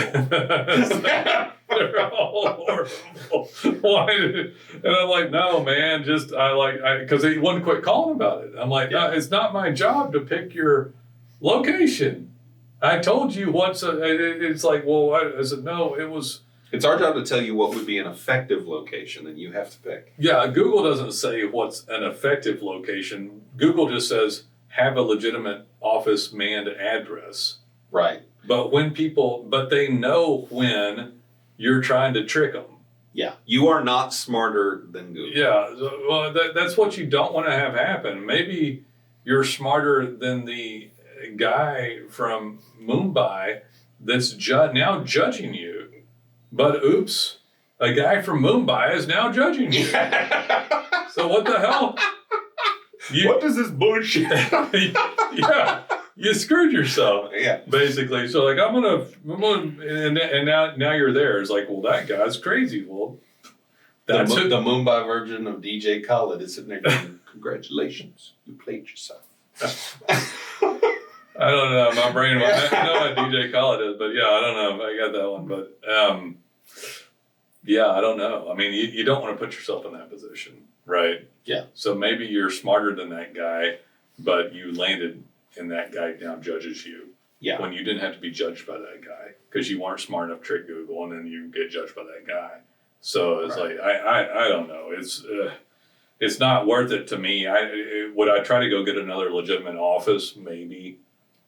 They're all horrible. Why? And I'm like, no, man, because he wouldn't quit calling about it. I'm like, no, it's not my job to pick your location. I told you once. It's like, well, I said, no, it was. It's our job to tell you what would be an effective location, and you have to pick. Yeah, Google doesn't say what's an effective location. Google just says, have a legitimate office manned address. Right. But they know when you're trying to trick them. Yeah. You are not smarter than Google. Yeah. Well, that's what you don't want to have happen. Maybe you're smarter than the guy from Mumbai that's now judging you. But oops, a guy from Mumbai is now judging you. So what the hell? What is this bullshit? Yeah, you screwed yourself. Yeah, basically. So like I'm gonna, and now you're there. It's like, well, that guy's crazy. Well, that's the Mumbai version of DJ Khaled is sitting there going, congratulations, you played yourself. I don't know. My brain. I know what DJ Khaled is, but yeah, I don't know if I got that one. But yeah, I don't know. I mean, you don't want to put yourself in that position, right? Yeah. So maybe you're smarter than that guy, but you landed and that guy now judges you. Yeah. When you didn't have to be judged by that guy because you weren't smart enough to trick Google, and then you get judged by that guy. So it's like I don't know. It's not worth it to me. Would I try to go get another legitimate office? Maybe.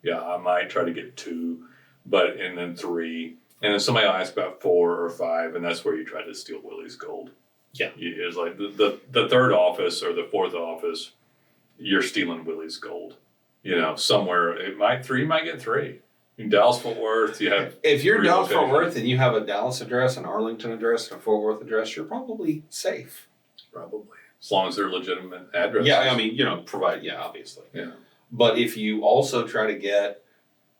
Yeah, I might try to get 2, and then 3. And then somebody will ask about 4 or 5, and that's where you try to steal Willie's gold. Yeah. It's like the 3rd office or the 4th office, you're stealing Willie's gold. Somewhere, 3 might get 3. In Dallas-Fort Worth, you have... If you're in Dallas-Fort Worth and you have a Dallas address, an Arlington address, and a Fort Worth address, you're probably safe. Probably. As long as they're legitimate addresses. Yeah, I mean, obviously. Yeah. But if you also try to get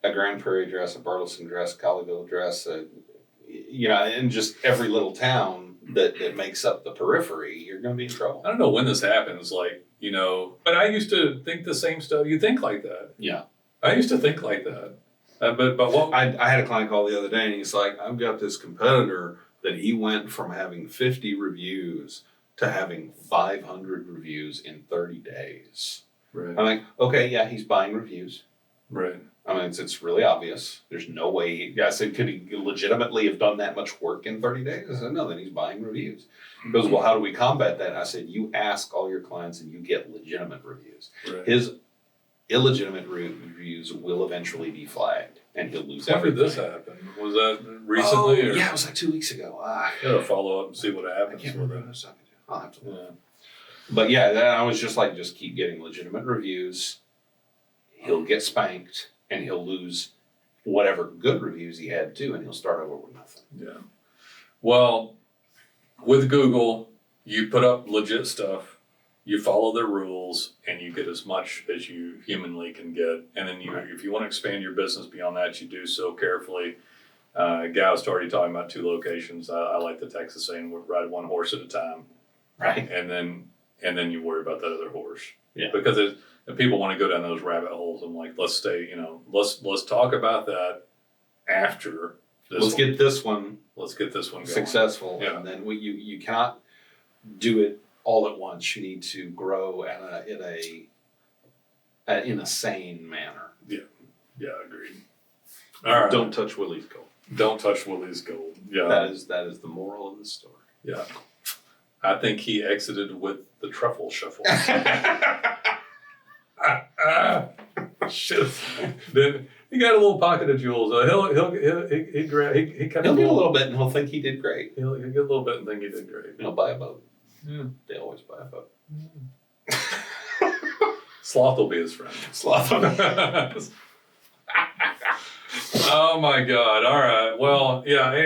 a Grand Prairie address, a Burleson address, a Colleyville address, and just every little town that makes up the periphery, you're going to be in trouble. I don't know when this happens, but I used to think the same stuff. You think like that. Yeah. I used to think like that. But what... I had a client call the other day, and he's like, I've got this competitor that he went from having 50 reviews to having 500 reviews in 30 days. Right. I'm like, okay, yeah, he's buying reviews. Right. I mean, it's really obvious. There's no way. I said, could he legitimately have done that much work in 30 days? I said, no, then he's buying reviews. He goes, well, how do we combat that? And I said, you ask all your clients and you get legitimate reviews. Right. His illegitimate reviews will eventually be flagged and he'll lose everything. When did this happen? Was that recently? Yeah, it was like 2 weeks ago. Gotta follow up and see what happens with it. I'll have to look. Yeah. But yeah, then I was just like, just keep getting legitimate reviews. He'll get spanked, and he'll lose whatever good reviews he had too, and he'll start over with nothing. Yeah. Well, with Google, you put up legit stuff, you follow their rules, and you get as much as you humanly can get. And then if you want to expand your business beyond that, you do so carefully. Gal's already talking about 2 locations. I like the Texas saying, we ride one horse at a time. Right. And then you worry about that other horse. Yeah. Because if people want to go down those rabbit holes, I'm like, let's let's talk about that after this. Let's get this one going. successful. Yeah. And then you cannot do it all at once. You need to grow in a sane manner. Yeah, agreed. All right. Don't touch Willie's gold. Don't touch Willie's gold. Yeah. That is the moral of the story. Yeah. I think he exited with the truffle shuffle. Then he got a little pocket of jewels. He'll kind He'll of get a little bit, and he'll think he did great. He'll get a little bit and think he did great. He'll buy a boat. Yeah. They always buy a boat. Sloth will be his friend. Sloth. Oh my God! All right. Well, yeah. I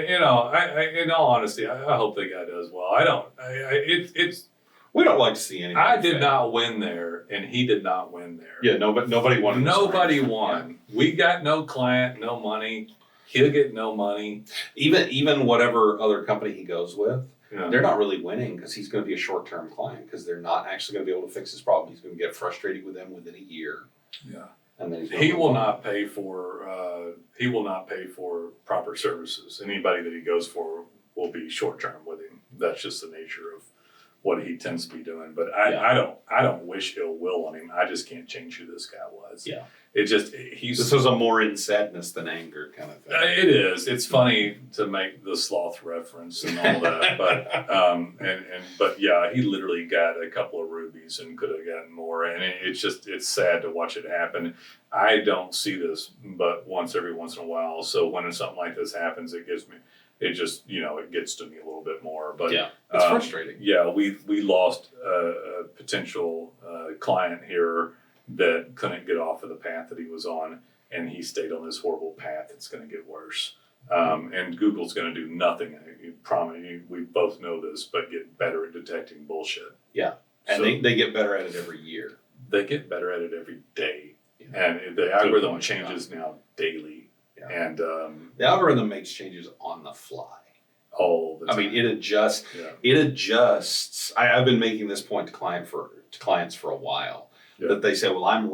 in all honesty, I hope the guy does well. I don't. It's. We don't like to see anything. I did not win there, and he did not win there. Yeah, nobody won. Nobody won. Yeah. We got no client, no money. He'll get no money. Even whatever other company he goes with, yeah. They're not really winning because he's going to be a short-term client because they're not actually going to be able to fix his problem. He's going to get frustrated with them within a year. Yeah. And then he will not pay for proper services. Anybody that he goes for will be short term with him. That's just the nature of what he tends to be doing. But I don't wish ill will on him. I just can't change who this guy was. Yeah. This was a more in sadness than anger kind of thing. It is. It's funny to make the sloth reference and all that, but yeah, he literally got a couple of rubies and could have gotten more, and it's sad to watch it happen. I don't see this, but every once in a while. So when something like this happens, it gets to me a little bit more. But yeah, it's frustrating. Yeah, we lost a potential client here that couldn't get off of the path that he was on, and he stayed on this horrible path. It's going to get worse. And Google's going to do nothing. We both know this, but get better at detecting bullshit. Yeah, and so, they get better at it every year. They get better at it every day. Yeah. And the algorithm changes now daily. Yeah. And the algorithm makes changes on the fly. All the time. I mean, it adjusts. Yeah. It adjusts. I've been making this point to clients for a while. Yeah. That they say, well, I'm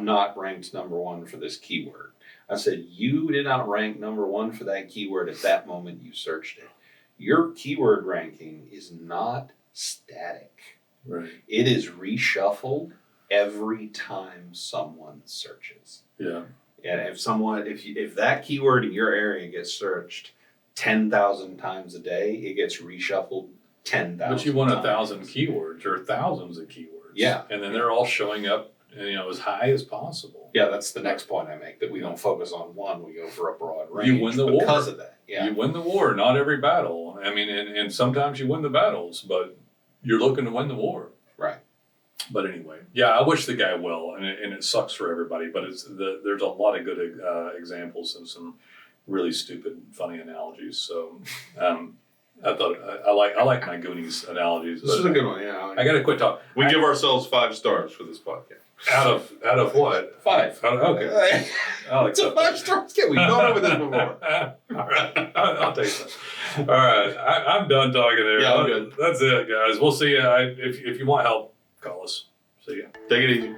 not ranked number 1 for this keyword. I said, you did not rank number 1 for that keyword at that moment you searched it. Your keyword ranking is not static. Right. It is reshuffled every time someone searches. Yeah. And if that keyword in your area gets searched 10,000 times a day, it gets reshuffled 10,000 times. But you want 1,000 keywords or thousands of keywords. Yeah. And then they're all showing up, as high as possible. Yeah, that's the next point I make, that we don't focus on one, we go for a broad range. You win the war. Because of that. Yeah. You win the war, not every battle. I mean, and sometimes you win the battles, but you're looking to win the war. Right. But anyway, yeah, I wish the guy well, and it sucks for everybody, but there's a lot of good examples and some really stupid, funny analogies. So, I thought I like my Goonies analogies. This is a good one. Yeah, I got to quit talking. We give ourselves 5 stars for this podcast. Out of what? 5. Okay. It's a 5-star scale. We've gone over this before. All right, I'll take that. All right, I'm done talking there. Yeah, I'm good. That's it, guys. We'll see you. If you want help, call us. See ya. Take it easy.